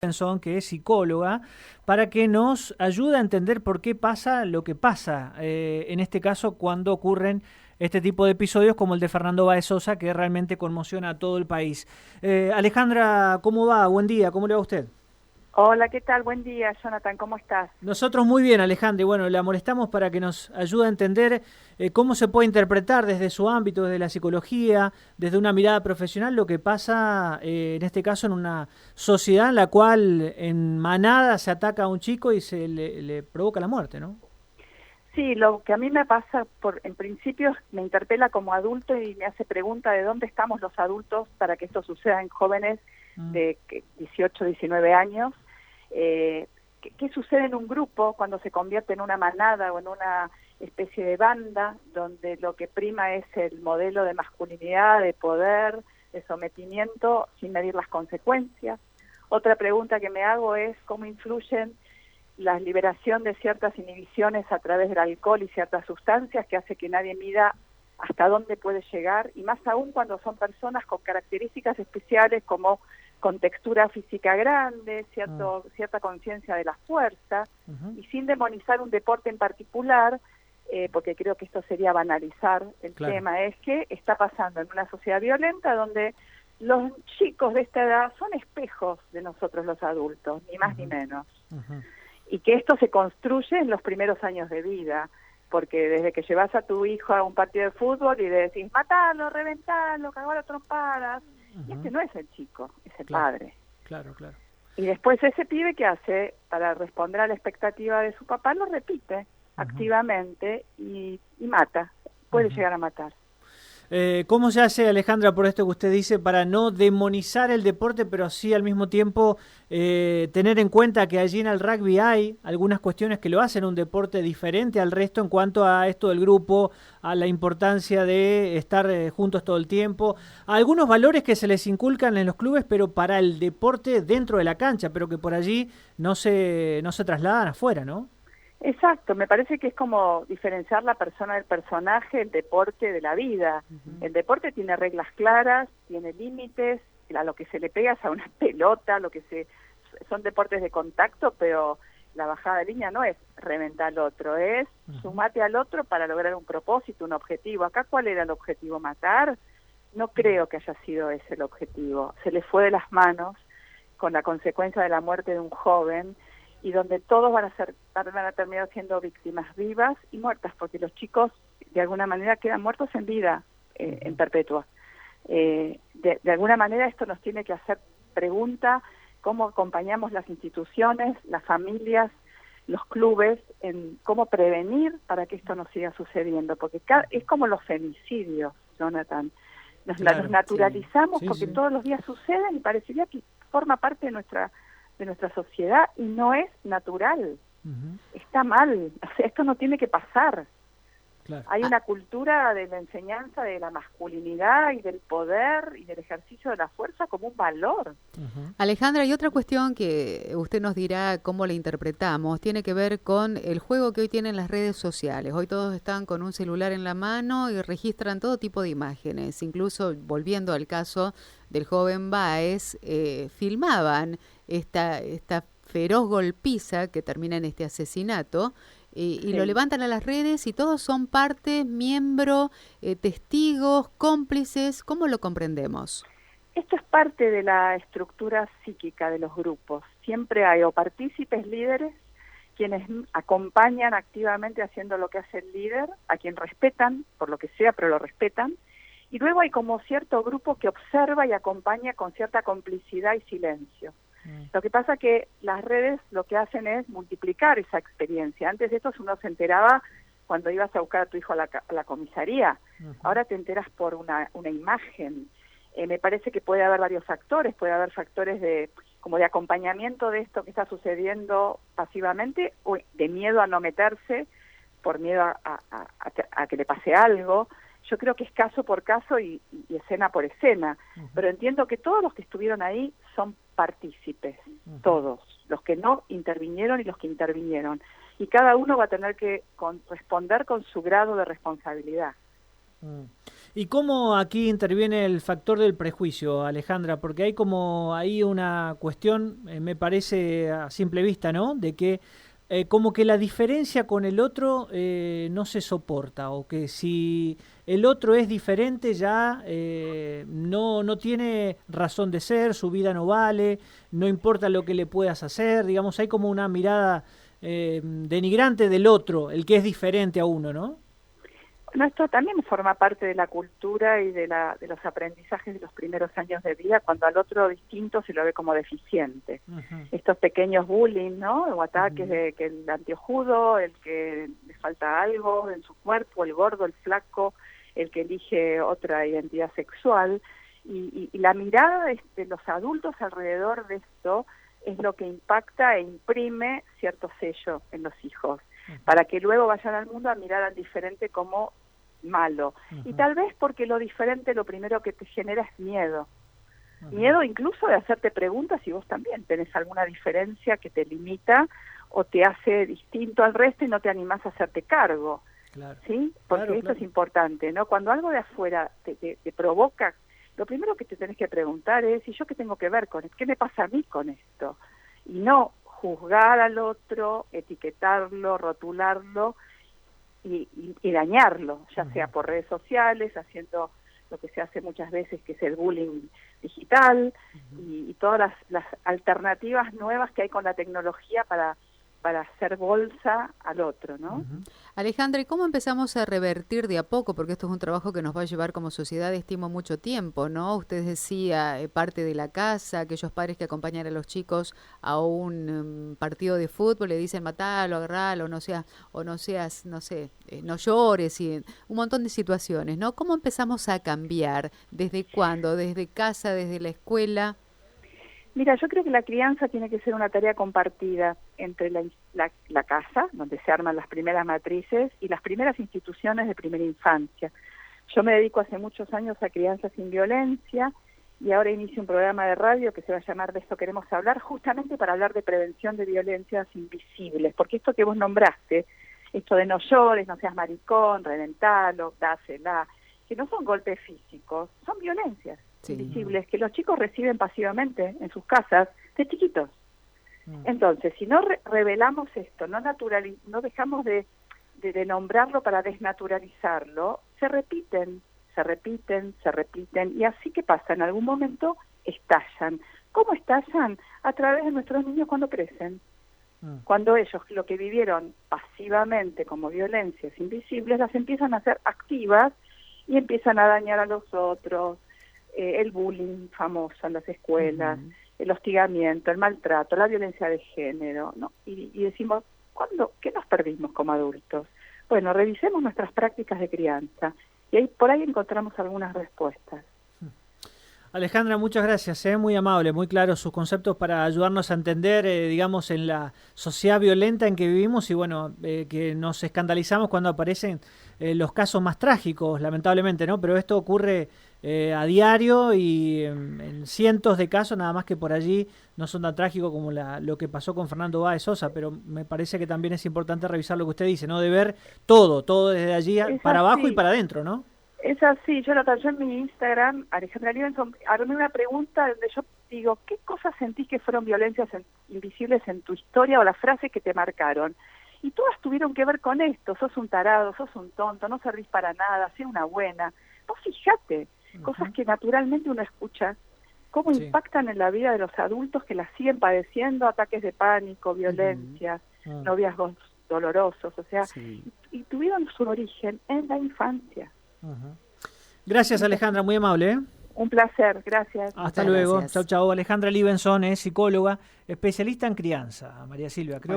Benson, que es psicóloga, para que nos ayude a entender por qué pasa lo que pasa, en este caso cuando ocurren este tipo de episodios como el de Fernando Báez Sosa, que realmente conmociona a todo el país. Alejandra, ¿cómo va? Buen día, ¿cómo le va a usted? Hola, ¿qué tal? Buen día, Jonathan, ¿cómo estás? Nosotros muy bien, Alejandra, y bueno, la molestamos para que nos ayude a entender cómo se puede interpretar desde su ámbito, desde la psicología, desde una mirada profesional, lo que pasa en este caso en una sociedad en la cual en manada se ataca a un chico y le provoca la muerte, ¿no? Sí, lo que a mí me pasa, en principio me interpela como adulto y me hace pregunta de dónde estamos los adultos para que esto suceda en jóvenes de 18, 19 años. ¿Qué sucede en un grupo cuando se convierte en una manada o en una especie de banda donde lo que prima es el modelo de masculinidad, de poder, de sometimiento sin medir las consecuencias? Otra pregunta que me hago es cómo influyen la liberación de ciertas inhibiciones a través del alcohol y ciertas sustancias que hace que nadie mida hasta dónde puede llegar, y más aún cuando son personas con características especiales como con textura física grande, cierta conciencia de la fuerza, y sin demonizar un deporte en particular, porque creo que esto sería banalizar el tema, es que está pasando en una sociedad violenta donde los chicos de esta edad son espejos de nosotros los adultos, ni más ni menos. Y que esto se construye en los primeros años de vida, porque desde que llevas a tu hijo a un partido de fútbol y le decís, matalo, reventalo, cagalo a trompadas, y este no es el chico, es el padre. Claro, claro. Y después ese pibe que hace, para responder a la expectativa de su papá, lo repite activamente y mata, puede llegar a matar. ¿Cómo se hace, Alejandra, por esto que usted dice, para no demonizar el deporte, pero sí al mismo tiempo tener en cuenta que allí en el rugby hay algunas cuestiones que lo hacen un deporte diferente al resto en cuanto a esto del grupo, a la importancia de estar juntos todo el tiempo, a algunos valores que se les inculcan en los clubes, pero para el deporte dentro de la cancha, pero que por allí no se trasladan afuera, ¿no? Exacto, me parece que es como diferenciar la persona del personaje, el deporte de la vida. El deporte tiene reglas claras, tiene límites, a lo que se le pega es a una pelota, son deportes de contacto, pero la bajada de línea no es reventar al otro, es sumate al otro para lograr un propósito, un objetivo. Acá, ¿cuál era el objetivo? ¿Matar? No creo que haya sido ese el objetivo. Se le fue de las manos con la consecuencia de la muerte de un joven, y donde todos van a terminar siendo víctimas vivas y muertas, porque los chicos de alguna manera quedan muertos en vida, en perpetua. De alguna manera esto nos tiene que hacer pregunta cómo acompañamos las instituciones, las familias, los clubes, en cómo prevenir para que esto no siga sucediendo, porque es como los femicidios, Jonathan. Los naturalizamos porque todos los días suceden y parecería que forma parte de nuestra sociedad, y no es natural. Está mal, o sea, esto no tiene que pasar. Hay una cultura de la enseñanza de la masculinidad y del poder y del ejercicio de la fuerza como un valor. Alejandra, y otra cuestión que usted nos dirá cómo la interpretamos, tiene que ver con el juego que hoy tienen las redes sociales. Hoy todos están con un celular en la mano y registran todo tipo de imágenes. Incluso, volviendo al caso del joven Báez, filmaban esta feroz golpiza que termina en este asesinato, y lo levantan a las redes y todos son parte, miembro, testigos, cómplices. ¿Cómo lo comprendemos? Esto es parte de la estructura psíquica de los grupos. Siempre hay o partícipes líderes, quienes acompañan activamente haciendo lo que hace el líder, a quien respetan, por lo que sea, pero lo respetan, y luego hay como cierto grupo que observa y acompaña con cierta complicidad y silencio. Lo que pasa que las redes lo que hacen es multiplicar esa experiencia. Antes de esto uno se enteraba cuando ibas a buscar a tu hijo a la comisaría. Ahora te enteras por una imagen. Me parece que puede haber varios factores. Puede haber factores como de acompañamiento de esto que está sucediendo pasivamente, o de miedo a no meterse, por miedo a que le pase algo. Yo creo que es caso por caso y escena por escena, pero entiendo que todos los que estuvieron ahí son partícipes, todos, los que no intervinieron y los que intervinieron, y cada uno va a tener que responder con su grado de responsabilidad. ¿Y cómo aquí interviene el factor del prejuicio, Alejandra? Porque hay como ahí una cuestión, me parece a simple vista, ¿no? De que como que la diferencia con el otro no se soporta, o que si el otro es diferente ya no tiene razón de ser, su vida no vale, no importa lo que le puedas hacer, digamos, hay como una mirada denigrante del otro, el que es diferente a uno, ¿no? Bueno, esto también forma parte de la cultura y de los aprendizajes de los primeros años de vida, cuando al otro distinto se lo ve como deficiente. Estos pequeños bullying, ¿no? O ataques de que el anteojudo, el que le falta algo en su cuerpo, el gordo, el flaco, el que elige otra identidad sexual. Y la mirada de los adultos alrededor de esto es lo que impacta e imprime cierto sello en los hijos, para que luego vayan al mundo a mirar al diferente como malo. Y tal vez porque lo diferente lo primero que te genera es miedo. Miedo incluso de hacerte preguntas si vos también tenés alguna diferencia que te limita o te hace distinto al resto y no te animás a hacerte cargo. Claro. ¿Sí? Porque esto es importante, ¿no? Cuando algo de afuera te provoca, lo primero que te tenés que preguntar es, ¿y yo qué tengo que ver con esto? ¿Qué me pasa a mí con esto? Y no juzgar al otro, etiquetarlo, rotularlo y dañarlo, ya sea por redes sociales, haciendo lo que se hace muchas veces, que es el bullying digital, y todas las alternativas nuevas que hay con la tecnología para hacer bolsa al otro, ¿no? Alejandra, ¿y cómo empezamos a revertir de a poco? Porque esto es un trabajo que nos va a llevar como sociedad, estimo, mucho tiempo, ¿no? Usted decía, parte de la casa, aquellos padres que acompañan a los chicos a un partido de fútbol, le dicen matalo, agarralo, no seas, no sé, no llores, y un montón de situaciones, ¿no? ¿Cómo empezamos a cambiar? ¿Desde cuándo? ¿Desde casa, desde la escuela? Mira, yo creo que la crianza tiene que ser una tarea compartida entre la casa, donde se arman las primeras matrices, y las primeras instituciones de primera infancia. Yo me dedico hace muchos años a crianza sin violencia, y ahora inicio un programa de radio que se va a llamar De esto queremos hablar, justamente para hablar de prevención de violencias invisibles, porque esto que vos nombraste, esto de no llores, no seas maricón, reventalo, dásela, que no son golpes físicos, son violencias invisibles que los chicos reciben pasivamente en sus casas de chiquitos. Entonces, si no revelamos esto, no dejamos de nombrarlo para desnaturalizarlo, se repiten, y así que pasa, en algún momento estallan. ¿Cómo estallan? A través de nuestros niños cuando crecen. Cuando ellos lo que vivieron pasivamente como violencias invisibles las empiezan a hacer activas y empiezan a dañar a los otros, el bullying famoso en las escuelas, el hostigamiento, el maltrato, la violencia de género, ¿no? Y decimos, ¿qué nos perdimos como adultos? Bueno, revisemos nuestras prácticas de crianza y por ahí encontramos algunas respuestas. Alejandra, muchas gracias, muy amable, muy claros sus conceptos para ayudarnos a entender, digamos, en la sociedad violenta en que vivimos y bueno, que nos escandalizamos cuando aparecen los casos más trágicos, lamentablemente, ¿no? Pero esto ocurre a diario y en cientos de casos, nada más que por allí no son tan trágicos como lo que pasó con Fernando Báez Sosa, pero me parece que también es importante revisar lo que usted dice, ¿no? De ver todo desde allí para abajo y para adentro, ¿no? Es así, yo en mi Instagram, Alejandra Libenson, armé una pregunta donde yo digo, ¿qué cosas sentís que fueron violencias invisibles en tu historia o las frases que te marcaron? Y todas tuvieron que ver con esto, sos un tarado, sos un tonto, no servís para nada, sé una buena. Vos fijate, cosas que naturalmente uno escucha, cómo impactan en la vida de los adultos que las siguen padeciendo, ataques de pánico, violencias, noviazgos dolorosos, o sea, y tuvieron su origen en la infancia. Gracias, Alejandra, muy amable. Un placer, gracias. Hasta luego. Chau. Alejandra Libenson es psicóloga, especialista en crianza. María Silvia, creo.